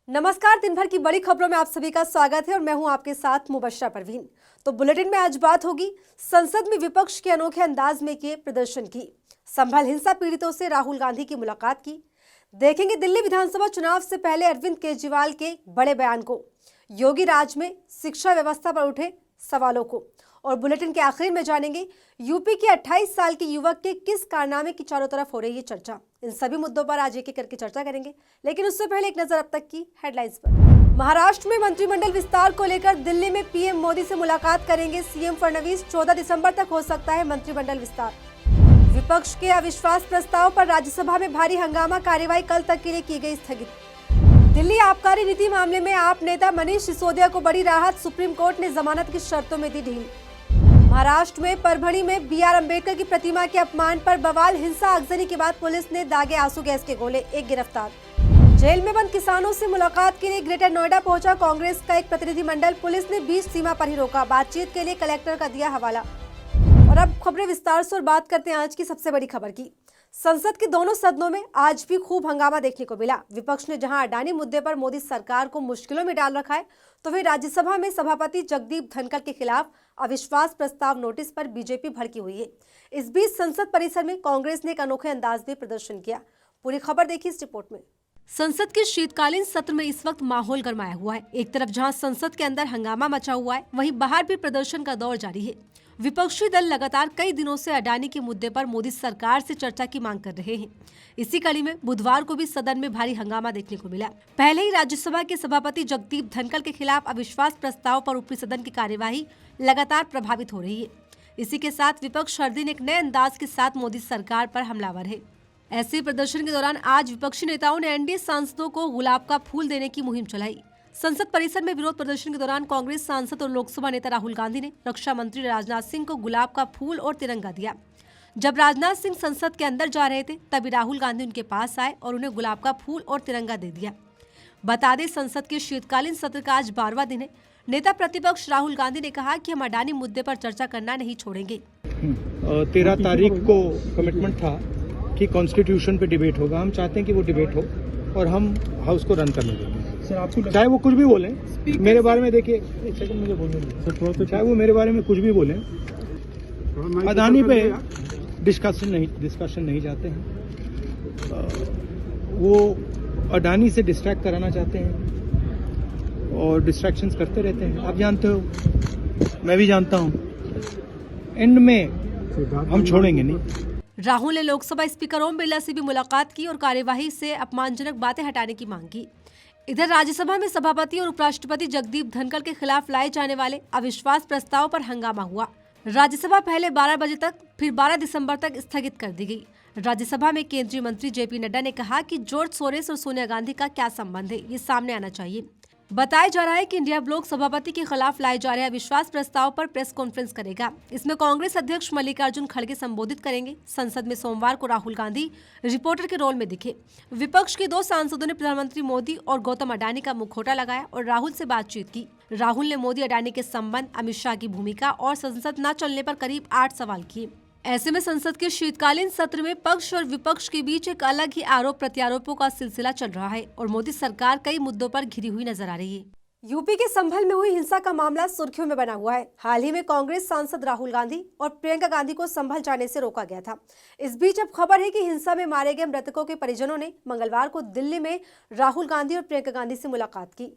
नमस्कार, दिन भर की बड़ी खबरों में आप सभी का स्वागत है और मैं हूं आपके साथ मुबश्शरा परवीन। तो बुलेटिन में आज बात होगी संसद में विपक्ष के अनोखे अंदाज में किए प्रदर्शन की, संभल हिंसा पीड़ितों से राहुल गांधी की मुलाकात की, देखेंगे दिल्ली विधानसभा चुनाव से पहले अरविंद केजरीवाल के बड़े बयान को, योगी राज में शिक्षा व्यवस्था पर उठे सवालों को, और बुलेटिन के आखिर में जानेंगे यूपी के 28 साल के युवक के किस कारनामे की चारों तरफ हो रही है चर्चा। इन सभी मुद्दों पर आज एक एक करके चर्चा करेंगे, लेकिन उससे पहले एक नजर अब तक की हेडलाइंस पर। महाराष्ट्र में मंत्रिमंडल विस्तार को लेकर दिल्ली में पीएम मोदी से मुलाकात करेंगे सीएम फडणवीस। 14 दिसंबर तक हो सकता है मंत्रिमंडल विस्तार। विपक्ष के अविश्वास प्रस्ताव पर राज्यसभा में भारी हंगामा, कार्यवाही कल तक के लिए की गई स्थगित। दिल्ली आबकारी नीति मामले में आप नेता मनीष सिसोदिया को बड़ी राहत, सुप्रीम कोर्ट ने जमानत की शर्तों में दी ढील। महाराष्ट्र में परभणी में बीआर अंबेडकर की प्रतिमा के अपमान पर बवाल, हिंसा आगजनी के बाद पुलिस ने दागे आंसू गैस के गोले, एक गिरफ्तार। जेल में बंद किसानों से मुलाकात के लिए ग्रेटर नोएडा पहुंचा कांग्रेस का एक प्रतिनिधिमंडल, पुलिस ने बीच सीमा पर ही रोका, बातचीत के लिए कलेक्टर का दिया हवाला। और अब खबरें विस्तार से और बात करते हैं आज की सबसे बड़ी खबर की। संसद के दोनों सदनों में आज भी खूब हंगामा देखने को मिला। विपक्ष ने जहां अडानी मुद्दे पर मोदी सरकार को मुश्किलों में डाल रखा है, तो वहीं राज्यसभा में सभापति जगदीप धनखड़ के खिलाफ अविश्वास प्रस्ताव नोटिस पर बीजेपी भड़की हुई है। इस बीच संसद परिसर में कांग्रेस ने एक अनोखे अंदाज में प्रदर्शन किया। पूरी खबर देखिए इस रिपोर्ट में। संसद के शीतकालीन सत्र में इस वक्त माहौल गरमाया हुआ है। एक तरफ जहां संसद के अंदर हंगामा मचा हुआ है, वहीं बाहर भी प्रदर्शन का दौर जारी है। विपक्षी दल लगातार कई दिनों से अडानी के मुद्दे पर मोदी सरकार से चर्चा की मांग कर रहे हैं। इसी कड़ी में बुधवार को भी सदन में भारी हंगामा देखने को मिला। पहले ही राज्यसभा के सभापति जगदीप धनखड़ के खिलाफ अविश्वास प्रस्ताव पर ऊपरी सदन की कार्यवाही लगातार प्रभावित हो रही है। इसी के साथ विपक्ष हर दिन एक नए अंदाज के साथ मोदी सरकार पर हमलावर है। ऐसे प्रदर्शन के दौरान आज विपक्षी नेताओं ने एनडीए सांसदों को गुलाब का फूल देने की मुहिम चलाई। संसद परिसर में विरोध प्रदर्शन के दौरान कांग्रेस सांसद और लोकसभा नेता राहुल गांधी ने रक्षा मंत्री राजनाथ सिंह को गुलाब का फूल और तिरंगा दिया। जब राजनाथ सिंह संसद के अंदर जा रहे थे, तभी राहुल गांधी उनके पास आए और उन्हें गुलाब का फूल और तिरंगा दे दिया। बता दें, संसद के शीतकालीन सत्र का आज 12वां दिन है। नेता प्रतिपक्ष राहुल गांधी ने कहा कि हम अडानी मुद्दे पर चर्चा करना नहीं छोड़ेंगे। 13 तारीख को कमिटमेंट था कि कॉन्स्टिट्यूशन पे डिबेट होगा। हम चाहते हैं कि वो डिबेट हो और हम हाउस को रन करने देंगे। सर, आपको चाहे वो कुछ भी बोलें मेरे बारे में, देखिए एक सेकंड मुझे बोलने दीजिए। चाहे वो मेरे बारे में कुछ भी बोलें, अडानी पे डिस्कशन नहीं चाहते हैं। वो अडानी से डिस्ट्रैक्ट कराना चाहते हैं और डिस्ट्रैक्शंस करते रहते हैं। आप जानते हो, मैं भी जानता हूँ, एंड में हम छोड़ेंगे नहीं। राहुल ने लोकसभा स्पीकर ओम बिरला से भी मुलाकात की और कार्यवाही से अपमानजनक बातें हटाने की मांग की। इधर राज्यसभा में सभापति और उपराष्ट्रपति जगदीप धनखड़ के खिलाफ लाए जाने वाले अविश्वास प्रस्ताव पर हंगामा हुआ। राज्यसभा पहले 12 बजे तक, फिर 12 दिसंबर तक स्थगित कर दी गई। राज्यसभा में केंद्रीय मंत्री जेपी नड्डा ने कहा कि जॉर्ज सोरेस और सोनिया गांधी का क्या संबंध है, ये सामने आना चाहिए। बताया जा रहा है कि इंडिया ब्लॉक सभापति के खिलाफ लाए जा रहे अविश्वास प्रस्ताव पर प्रेस कॉन्फ्रेंस करेगा। इसमें कांग्रेस अध्यक्ष मल्लिकार्जुन खड़गे संबोधित करेंगे। संसद में सोमवार को राहुल गांधी रिपोर्टर के रोल में दिखे। विपक्ष के 2 सांसदों ने प्रधानमंत्री मोदी और गौतम अडानी का मुखौटा लगाया और राहुल से बातचीत की। राहुल ने मोदी अडानी के संबंध, अमित शाह की भूमिका और संसद न चलने पर करीब 8 सवाल किए। ऐसे में संसद के शीतकालीन सत्र में पक्ष और विपक्ष के बीच एक अलग ही आरोप प्रत्यारोपों का सिलसिला चल रहा है और मोदी सरकार कई मुद्दों पर घिरी हुई नजर आ रही है। यूपी के संभल में हुई हिंसा का मामला सुर्खियों में बना हुआ है। हाल ही में कांग्रेस सांसद राहुल गांधी और प्रियंका गांधी को संभल जाने से रोका गया था। इस बीच अब खबर है कि हिंसा में मारे गए मृतकों के परिजनों ने मंगलवार को दिल्ली में राहुल गांधी और प्रियंका गांधी से मुलाकात की।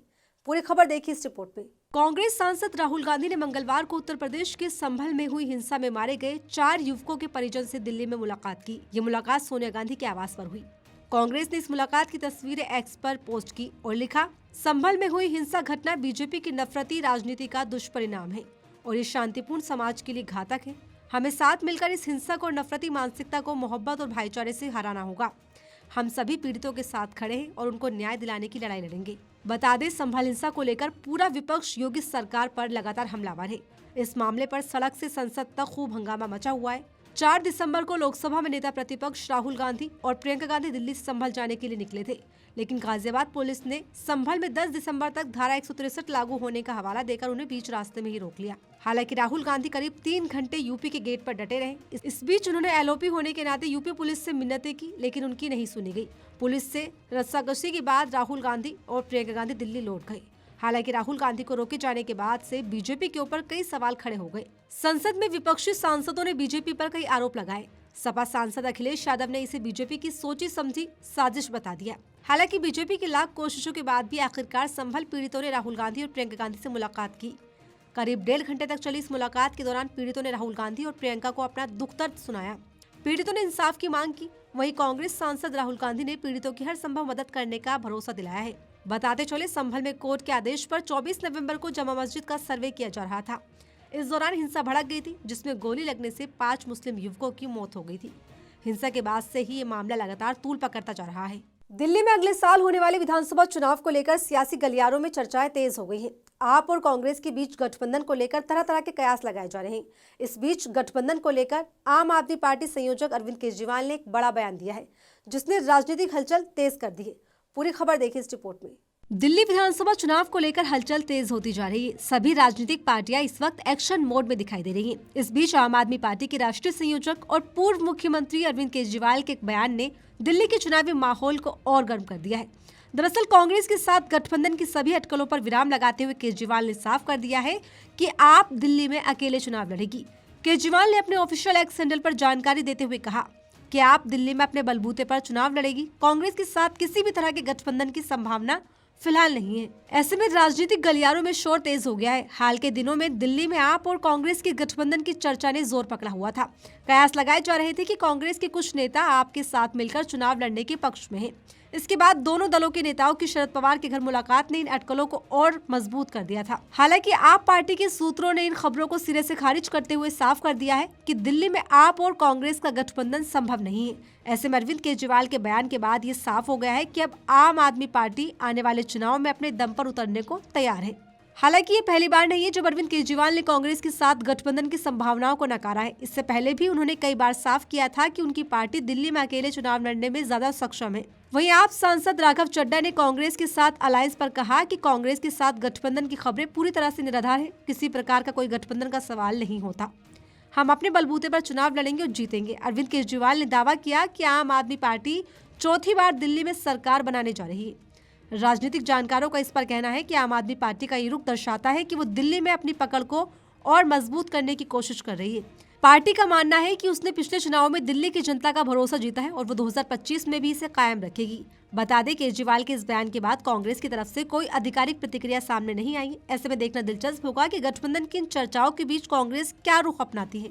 पूरी खबर देखिए इस रिपोर्ट में। कांग्रेस सांसद राहुल गांधी ने मंगलवार को उत्तर प्रदेश के संभल में हुई हिंसा में मारे गए 4 युवकों के परिजन से दिल्ली में मुलाकात की। ये मुलाकात सोनिया गांधी के आवास पर हुई। कांग्रेस ने इस मुलाकात की तस्वीरें एक्स पर पोस्ट की और लिखा, संभल में हुई हिंसा घटना बीजेपी की नफरती राजनीति का दुष्परिणाम है और ये शांतिपूर्ण समाज के लिए घातक है। हमें साथ मिलकर इस हिंसक और नफरती मानसिकता को मोहब्बत और भाईचारे से हराना होगा। हम सभी पीड़ितों के साथ खड़े हैं और उनको न्याय दिलाने की लड़ाई लड़ेंगे। बता दें, संभल हिंसा को लेकर पूरा विपक्ष योगी सरकार पर लगातार हमलावर है। इस मामले पर सड़क से संसद तक खूब हंगामा मचा हुआ है। 4 दिसंबर को लोकसभा में नेता प्रतिपक्ष राहुल गांधी और प्रियंका गांधी दिल्ली से संभल जाने के लिए निकले थे, लेकिन गाजियाबाद पुलिस ने संभल में 10 दिसंबर तक धारा 163 लागू होने का हवाला देकर उन्हें बीच रास्ते में ही रोक लिया। हालांकि राहुल गांधी करीब 3 घंटे यूपी के गेट पर डटे रहे। इस बीच उन्होंने एलओपी होने के नाते यूपी पुलिस से मिन्नतें की, लेकिन उनकी नहीं सुनी गई। पुलिस से रस्साकशी के बाद राहुल गांधी और प्रियंका गांधी दिल्ली लौट गए। हालांकि राहुल गांधी को रोके जाने के बाद से बीजेपी के ऊपर कई सवाल खड़े हो गए। संसद में विपक्षी सांसदों ने बीजेपी पर कई आरोप लगाए। सपा सांसद अखिलेश यादव ने इसे बीजेपी की सोची समझी साजिश बता दिया। हालांकि बीजेपी की लाख कोशिशों के बाद भी आखिरकार संभल पीड़ितों ने राहुल गांधी और प्रियंका गांधी से मुलाकात की। करीब 1.5 घंटे तक चली इस मुलाकात के दौरान पीड़ितों ने राहुल गांधी और प्रियंका को अपना दुख दर्द सुनाया। पीड़ितों ने इंसाफ की मांग की। वहीं कांग्रेस सांसद राहुल गांधी ने पीड़ितों की हर संभव मदद करने का भरोसा दिलाया है। बताते चले, संभल में कोर्ट के आदेश पर 24 नवंबर को जमा मस्जिद का सर्वे किया जा रहा था। इस दौरान हिंसा भड़क गई थी, जिसमें गोली लगने से 5 मुस्लिम युवकों की मौत हो गई थी। हिंसा के बाद से ही ये मामला लगातार तूल पकड़ता जा रहा है। दिल्ली में अगले साल होने वाले विधानसभा चुनाव को लेकर सियासी गलियारों में चर्चाएं तेज हो गई हैं। आप और कांग्रेस के बीच गठबंधन को लेकर तरह तरह के कयास लगाए जा रहे हैं। इस बीच गठबंधन को लेकर आम आदमी पार्टी संयोजक अरविंद केजरीवाल ने एक बड़ा बयान दिया है, जिसने राजनीतिक हलचल तेज कर दी है। पूरी खबर देखिए इस रिपोर्ट में। दिल्ली विधानसभा चुनाव को लेकर हलचल तेज होती जा रही है। सभी राजनीतिक पार्टियां इस वक्त एक्शन मोड में दिखाई दे रही हैं। इस बीच आम आदमी पार्टी के राष्ट्रीय संयोजक और पूर्व मुख्यमंत्री अरविंद केजरीवाल के एक बयान ने दिल्ली के चुनावी माहौल को और गर्म कर दिया है। दरअसल कांग्रेस के साथ गठबंधन की सभी अटकलों पर विराम लगाते हुए केजरीवाल ने साफ कर दिया है कि आप दिल्ली में अकेले चुनाव लड़ेगी। केजरीवाल ने अपने ऑफिशियल एक्स हैंडल पर जानकारी देते हुए कहा कि आप दिल्ली में अपने बलबूते पर चुनाव लड़ेगी। कांग्रेस के साथ किसी भी तरह के गठबंधन की संभावना फिलहाल नहीं है। ऐसे में राजनीतिक गलियारों में शोर तेज हो गया है। हाल के दिनों में दिल्ली में आप और कांग्रेस के गठबंधन की चर्चा ने जोर पकड़ा हुआ था। कयास लगाए जा रहे थे कि कांग्रेस के कुछ नेता आपके साथ मिलकर चुनाव लड़ने के पक्ष में हैं। इसके बाद दोनों दलों के नेताओं की शरद पवार के घर मुलाकात ने इन अटकलों को और मजबूत कर दिया था। हालांकि आप पार्टी के सूत्रों ने इन खबरों को सिरे से खारिज करते हुए साफ कर दिया है कि दिल्ली में आप और कांग्रेस का गठबंधन संभव नहीं है। ऐसे में अरविंद केजरीवाल के बयान के बाद ये साफ हो गया है कि अब आम आदमी पार्टी आने वाले चुनाव में अपने दम पर उतरने को तैयार है। हालांकि ये पहली बार नहीं है जब अरविंद केजरीवाल ने कांग्रेस के साथ गठबंधन की संभावनाओं को नकारा है। इससे पहले भी उन्होंने कई बार साफ किया था कि उनकी पार्टी दिल्ली में अकेले चुनाव लड़ने में ज्यादा सक्षम है। वहीं आप सांसद राघव चड्ढा ने कांग्रेस के साथ अलायंस पर कहा कि कांग्रेस के साथ गठबंधन की खबरें पूरी तरह से निराधार है। किसी प्रकार का कोई गठबंधन का सवाल नहीं होता। हम अपने बलबूते पर चुनाव लड़ेंगे और जीतेंगे। अरविंद केजरीवाल ने दावा किया कि आम आदमी पार्टी चौथी बार दिल्ली में सरकार बनाने जा रही है। राजनीतिक जानकारों का इस पर कहना है कि आम आदमी पार्टी का ये रुख दर्शाता है कि वो दिल्ली में अपनी पकड़ को और मजबूत करने की कोशिश कर रही है। पार्टी का मानना है कि उसने पिछले चुनाव में दिल्ली की जनता का भरोसा जीता है और वो 2025 में भी इसे कायम रखेगी। बता दें, केजरीवाल के इस बयान के बाद कांग्रेस की तरफ से कोई आधिकारिक प्रतिक्रिया सामने नहीं आई। ऐसे में देखना दिलचस्प होगा कि गठबंधन की इन चर्चाओं के बीच कांग्रेस क्या रुख अपनाती है।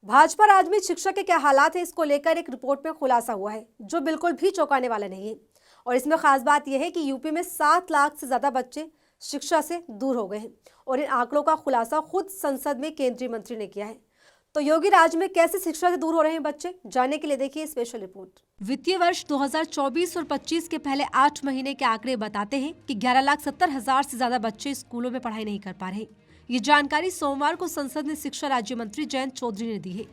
भाजपा राज्य में शिक्षा के क्या हालात है, इसको लेकर एक रिपोर्ट में खुलासा हुआ है, जो बिल्कुल भी चौंकाने वाला नहीं है। और इसमें खास बात यह है कि यूपी में 7 लाख से ज्यादा बच्चे शिक्षा से दूर हो गए हैं और इन आंकड़ों का खुलासा खुद संसद में केंद्रीय मंत्री ने किया है। तो योगी राज में कैसे शिक्षा से दूर हो रहे हैं बच्चे, जानने के लिए देखिए स्पेशल रिपोर्ट। वित्तीय वर्ष 2024 और 25 के पहले 8 महीने के आंकड़े बताते हैं कि 11,70,000 से ज्यादा बच्चे स्कूलों में पढ़ाई नहीं कर पा रहे। ये जानकारी सोमवार को संसद में शिक्षा राज्य मंत्री जयंत चौधरी ने दी है।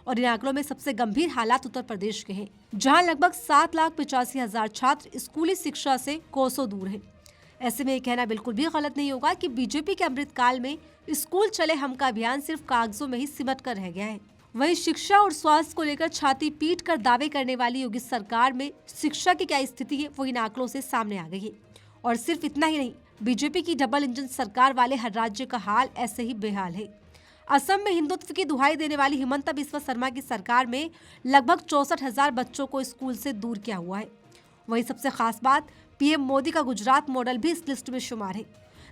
और इन आंकड़ों में सबसे गंभीर हालात उत्तर प्रदेश के हैं, जहां लगभग 7,85,000 छात्र स्कूली शिक्षा से कोसों दूर हैं। ऐसे में ये कहना बिल्कुल भी गलत नहीं होगा कि बीजेपी के अमृतकाल में स्कूल चले हम का अभियान सिर्फ कागजों में ही सिमट कर रह गया है। वहीं शिक्षा और स्वास्थ्य को लेकर छाती पीट कर दावे करने वाली योगी सरकार में शिक्षा की क्या स्थिति है, वो इन आंकड़ों से सामने आ गई है। और सिर्फ इतना ही नहीं, बीजेपी की डबल इंजन सरकार वाले हर राज्य का हाल ऐसे ही बेहाल है। असम में हिंदुत्व की दुहाई देने वाली हिमंता बिस्वा शर्मा की सरकार में लगभग 64,000 बच्चों को स्कूल से दूर किया हुआ है। वहीं सबसे खास बात, पीएम मोदी का गुजरात मॉडल भी इस लिस्ट में शुमार है।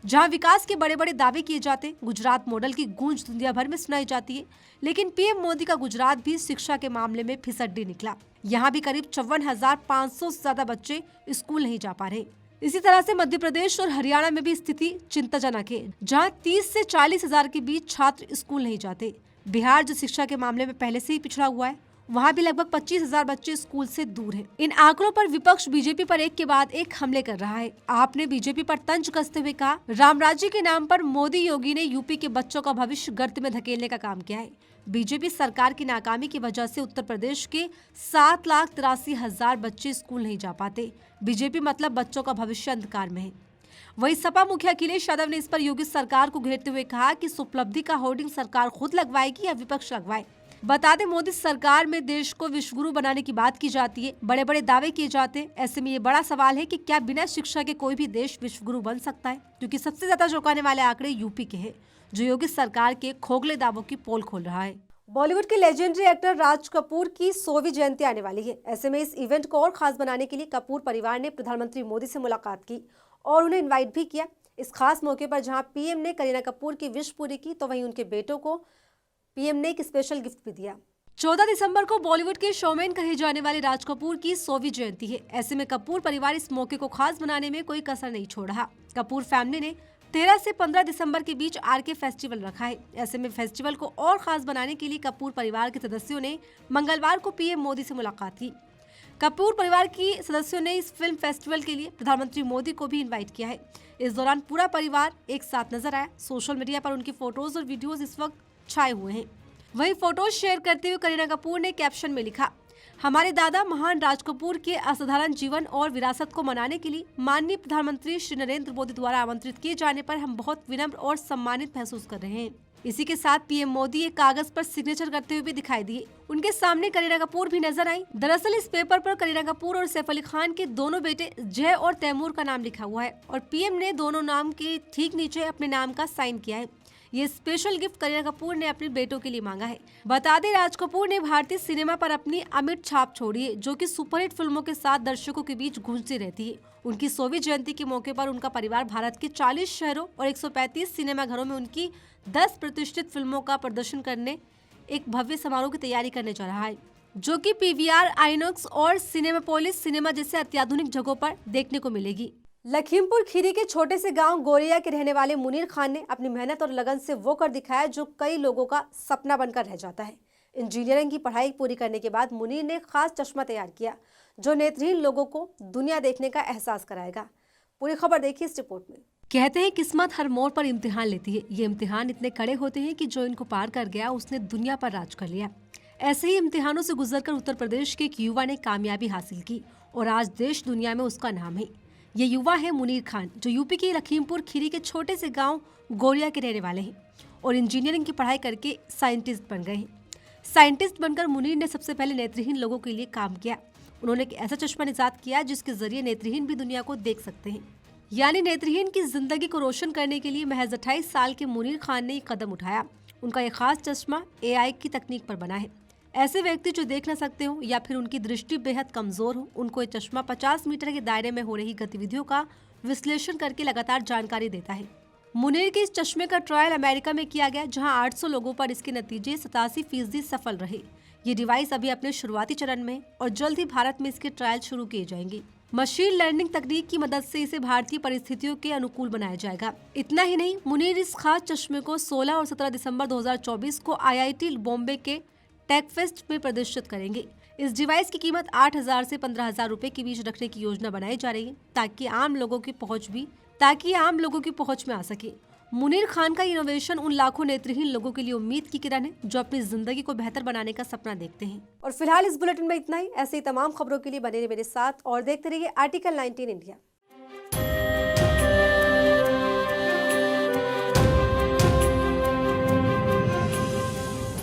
जहां विकास के बड़े बड़े दावे किए जाते हैं, गुजरात मॉडल की गूंज दुनिया भर में सुनाई जाती है, लेकिन पीएम मोदी का गुजरात भी शिक्षा के मामले में फिसड्डी निकला। यहाँ भी करीब 54,500 से ज्यादा बच्चे स्कूल नहीं जा पा रहे। इसी तरह से मध्य प्रदेश और हरियाणा में भी स्थिति चिंताजनक है, जहां 30 से 40,000 के बीच छात्र स्कूल नहीं जाते। बिहार, जो शिक्षा के मामले में पहले से ही पिछड़ा हुआ है, वहाँ भी लगभग 25,000 बच्चे स्कूल से दूर हैं। इन आंकड़ों पर विपक्ष बीजेपी पर एक के बाद एक हमले कर रहा है। आपने बीजेपी पर तंज कसते हुए कहा, राम राज्य के नाम पर मोदी योगी ने यूपी के बच्चों का भविष्य गर्त में धकेलने का काम किया है। बीजेपी सरकार की नाकामी की वजह से उत्तर प्रदेश के 7,83,000 बच्चे स्कूल नहीं जा पाते। बीजेपी मतलब बच्चों का भविष्य अंधकार में है। वहीं सपा मुखिया अखिलेश यादव ने इस पर योगी सरकार को घेरते हुए कहा कि इस उपलब्धि का होर्डिंग सरकार खुद लगवाएगी या विपक्ष लगवाए। बता दें, मोदी सरकार में देश को विश्वगुरु बनाने की बात की जाती है, बड़े बड़े दावे किए जाते हैं। ऐसे में ये बड़ा सवाल है कि क्या बिना शिक्षा के कोई भी देश विश्वगुरु बन सकता है? क्योंकि सबसे ज्यादा चौंकाने वाले आंकड़े यूपी के हैं, जो योगी सरकार के खोखले दावों की पोल खोल रहा है। बॉलीवुड के लेजेंडरी एक्टर राज कपूर की 100वीं जयंती आने वाली है। ऐसे में इस इवेंट को और खास बनाने के लिए कपूर परिवार ने प्रधानमंत्री मोदी से मुलाकात की और उन्हें इनवाइट भी किया। इस खास मौके पर जहां पीएम ने करीना कपूर की विश पूरी की, तो वहीं उनके बेटों को पीएम ने एक स्पेशल गिफ्ट भी दिया। 14 दिसंबर को बॉलीवुड के शोमैन कहे जाने वाले राज कपूर की 100वीं जयंती है। ऐसे में कपूर परिवार इस मौके को खास बनाने में कोई कसर नहीं छोड़ रहा। कपूर फैमिली ने 13 से 15 दिसंबर के बीच आरके फेस्टिवल रखा है। ऐसे में फेस्टिवल को और खास बनाने के लिए कपूर परिवार के सदस्यों ने मंगलवार को पीएम मोदी से मुलाकात की। कपूर परिवार की सदस्यों ने इस फिल्म फेस्टिवल के लिए प्रधानमंत्री मोदी को भी इनवाइट किया है। इस दौरान पूरा परिवार एक साथ नजर आया। सोशल मीडिया पर उनकी फोटोज और वीडियोज इस वक्त छाए हुए हैं। वहीं फोटोज शेयर करते हुए करीना कपूर ने कैप्शन में लिखा, हमारे दादा महान राज कपूर के असाधारण जीवन और विरासत को मनाने के लिए माननीय प्रधानमंत्री श्री नरेंद्र मोदी द्वारा आमंत्रित किए जाने पर हम बहुत विनम्र और सम्मानित महसूस कर रहे हैं। इसी के साथ पीएम मोदी एक कागज पर सिग्नेचर करते हुए भी दिखाई दिए। उनके सामने करीना कपूर भी नजर आई। दरअसल इस पेपर पर करीना कपूर और सैफ अली खान के दोनों बेटे जय और तैमूर का नाम लिखा हुआ है और पीएम ने दोनों नाम के ठीक नीचे अपने नाम का साइन किया है। ये स्पेशल गिफ्ट करीना कपूर ने अपने बेटों के लिए मांगा है। बता दें, राज कपूर ने भारतीय सिनेमा पर अपनी अमिट छाप छोड़ी है, जो कि सुपरहिट फिल्मों के साथ दर्शकों के बीच गूंजती रहती है। उनकी 100वीं जयंती के मौके पर उनका परिवार भारत के 40 शहरों और 135 सिनेमा घरों में उनकी 10 प्रतिष्ठित फिल्मों का प्रदर्शन करने एक भव्य समारोह की तैयारी करने जा रहा है, जो कि पीवीआर, आइनॉक्स और सिनेमापोलिस सिनेमा जैसे अत्याधुनिक जगहों पर देखने को मिलेगी। लखीमपुर खीरी के छोटे से गांव गोरिया के रहने वाले मुनीर खान ने अपनी मेहनत और लगन से वो कर दिखाया जो कई लोगों का सपना बनकर रह जाता है। इंजीनियरिंग की पढ़ाई पूरी करने के बाद मुनीर ने खास चश्मा तैयार किया, जो नेत्रहीन लोगों को दुनिया देखने का एहसास कराएगा। पूरी खबर देखिए इस रिपोर्ट में। कहते हैं किस्मत हर मोड़ पर इम्तिहान लेती है। ये इम्तिहान इतने कड़े होते हैं कि जो इनको पार कर गया उसने दुनिया पर राज कर लिया। ऐसे ही इम्तिहानों से गुजरकर उत्तर प्रदेश के एक युवा ने कामयाबी हासिल की और आज देश दुनिया में उसका नाम है। ये युवा है मुनीर खान, जो यूपी के लखीमपुर खीरी के छोटे से गांव गोरिया के रहने वाले हैं और इंजीनियरिंग की पढ़ाई करके साइंटिस्ट बन गए हैं। साइंटिस्ट बनकर मुनीर ने सबसे पहले नेत्रहीन लोगों के लिए काम किया। उन्होंने एक ऐसा चश्मा निजात किया जिसके जरिए नेत्रहीन भी दुनिया को देख सकते हैं। यानी नेत्रहीन की जिंदगी को रोशन करने के लिए महज 28 साल के मुनीर खान ने कदम उठाया। उनका ये खास चश्मा AI की तकनीक पर बना है। ऐसे व्यक्ति जो देख न सकते हो या फिर उनकी दृष्टि बेहद कमजोर हो, उनको ये चश्मा 50 मीटर के दायरे में हो रही गतिविधियों का विश्लेषण करके लगातार जानकारी देता है। मुनीर के इस चश्मे का ट्रायल अमेरिका में किया गया, जहां 800 लोगों पर इसके नतीजे 87% सफल रहे। ये डिवाइस अभी अपने शुरुआती चरण में और जल्द ही भारत में इसके ट्रायल शुरू किए जाएंगे। मशीन लर्निंग तकनीक की मदद से इसे भारतीय परिस्थितियों के अनुकूल बनाया जाएगा। इतना ही नहीं, मुनीर इस खास चश्मे को 16 और 17 दिसंबर 2024 को IIT बॉम्बे के टेकफेस्ट में प्रदर्शित करेंगे। इस डिवाइस की कीमत 8,000 से 15,000 रुपए के बीच रखने की योजना बनाई जा रही है, ताकि आम लोगों की पहुंच में आ सके। मुनीर खान का इनोवेशन उन लाखों नेत्रहीन लोगों के लिए उम्मीद की किरण है, जो अपनी जिंदगी को बेहतर बनाने का सपना देखते हैं। और फिलहाल इस बुलेटिन में इतना ही। ऐसे ही तमाम खबरों के लिए बने रहिए मेरे साथ और देखते रहिए आर्टिकल 19 इंडिया।